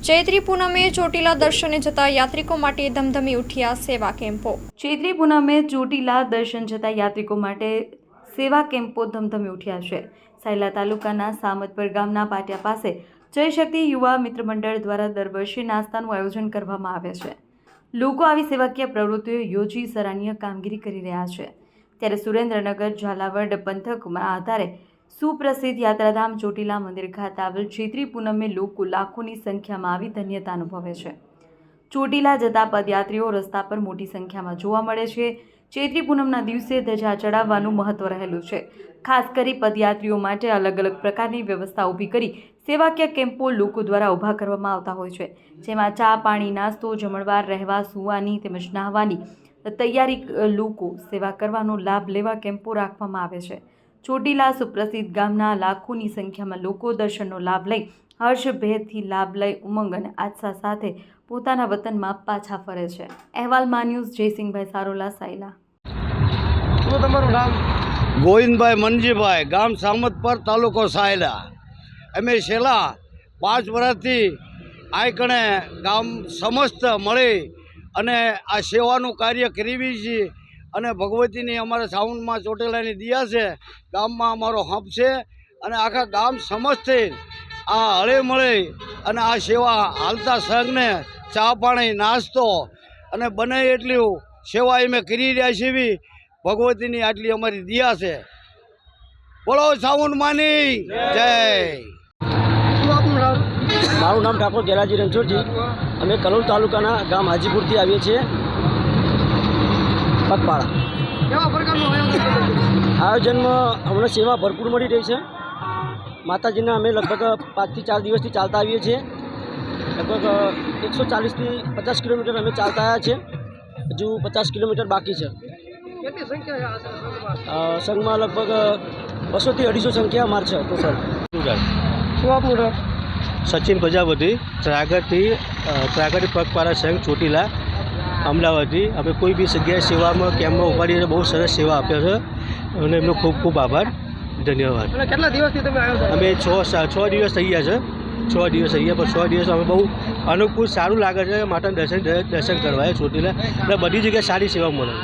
ચૈત્રી પૂનમે ચોટીલા દર્શને જતા યાત્રિકો માટે ધમધમી ઉઠ્યા સેવા કેમ્પો। ચૈત્રી પૂનમે ચોટીલા દર્શન જતા યાત્રિકો માટે સેવા કેમ્પો ધમધમી ઉઠ્યા છે। સાયલા તાલુકાના સામતપર ગામના પાટિયા પાસે જય શક્તિ યુવા મિત્ર મંડળ દ્વારા દર વર્ષે નાસ્તાનું આયોજન કરવામાં આવે છે। લોકો આવી સેવાકીય પ્રવૃત્તિઓ યોજી સરાહનીય કામગીરી કરી રહ્યા છે। ત્યારે સુરેન્દ્રનગર ઝાલાવાડ પંથકમાં આધારે સુપ્રસિદ્ધ યાત્રાધામ ચોટીલા મંદિર ખાતે આવેલ ચૈત્રી પૂનમે લોકો લાખોની સંખ્યામાં આવી ધન્યતા અનુભવે છે। ચોટીલા જતા પદયાત્રીઓ રસ્તા પર મોટી સંખ્યામાં જોવા મળે છે। ચૈત્રી પૂનમના દિવસે ધજા ચડાવવાનું મહત્વ રહેલું છે। ખાસ કરી પદયાત્રીઓ માટે અલગ અલગ પ્રકારની વ્યવસ્થા ઊભી કરી સેવાકીય કેમ્પો લોકો દ્વારા ઊભા કરવામાં આવતા હોય છે, જેમાં ચા પાણી નાસ્તો જમણવાર રહેવા સૂવાની તેમજ નહાવાની તૈયારી લોકો સેવા કરવાનો લાભ લેવા કેમ્પો રાખવામાં આવે છે। ચોટીલા સુપ્રસિદ્ધ ગામના લાખોની સંખ્યામાં લોકો દર્શનનો લાભ લઈ હર્ષભેરથી લાભ લઈ ઉમંગ અને આશા સાથે પોતાના વતનમાં પાછા ફરે છે। અહેવાલ મા ન્યૂઝ જયસિંહભાઈ સારોલા સાયલા। શું તમારું નામ? ગોવિંદભાઈ મનજીભાઈ, ગામ સામતપર, તાલુકો સાયલા। અમે છેલ્લા 5 વર્ષથી આ કણે ગામ સમસ્ત મળી અને આ સેવાનું કાર્ય કરીએ છીએ અને ભગવતીની અમારા સાવનમાં ચોટેલાની દિયા છે, ગામમાં અમારો હંપ છે અને આખા ગામ સમસ્તે આ હળે મળી અને આ સેવા હાલતા સંઘને ચા પાણી નાસ્તો અને બને એટલી સેવા અમે કરી રહ્યા છીએ। ભગવતીની આટલી અમારી દિયા છે। બોલો સાવન માની જય। શું આપનું નામ? મારું નામ ઠાકોર ગેલાજી રણછોડજી। અમે કલોલ તાલુકાના ગામ હાજીપુરથી આવીએ છીએ પગપાળા। કેવા પ્રકારનું આયોજન? આયોજનમાં અમને સેવા ભરપૂર મળી રહી છે। માતાજીના અમે લગભગ 5 થી 4 દિવસથી ચાલતા આવીએ છીએ। લગભગ 140 થી 50 કિલોમીટર અમે ચાલતા આવ્યા છીએ। હજુ 50 કિલોમીટર બાકી છે। કેટલી સંખ્યા છે આ સંઘમાં? સંઘમાં લગભગ 200 થી 250 સંખ્યા અમાર છે ટોટલ। શું આપનું નામ? સચિન પ્રજાપતિ, ત્રાગઢ પગપાળા સંઘ ચોટીલા અમદાવાદથી। અમે કોઈ બી જગ્યાએ સેવામાં કેમ્પમાં ઉપાડીને બહુ સરસ સેવા આપે છે અને એમનો ખૂબ ખૂબ આભાર, ધન્યવાદ। અને કેટલા દિવસથી તમે આયોજન? અમે 6 દિવસ થઈ ગયા છે, 6 દિવસ થઈ ગયા, પણ 6 દિવસ અમે બહુ અનુકૂળ સારું લાગે છે માતાના દર્શન કરવા ચોટીલા અને બધી જગ્યાએ સારી સેવા મળે છે।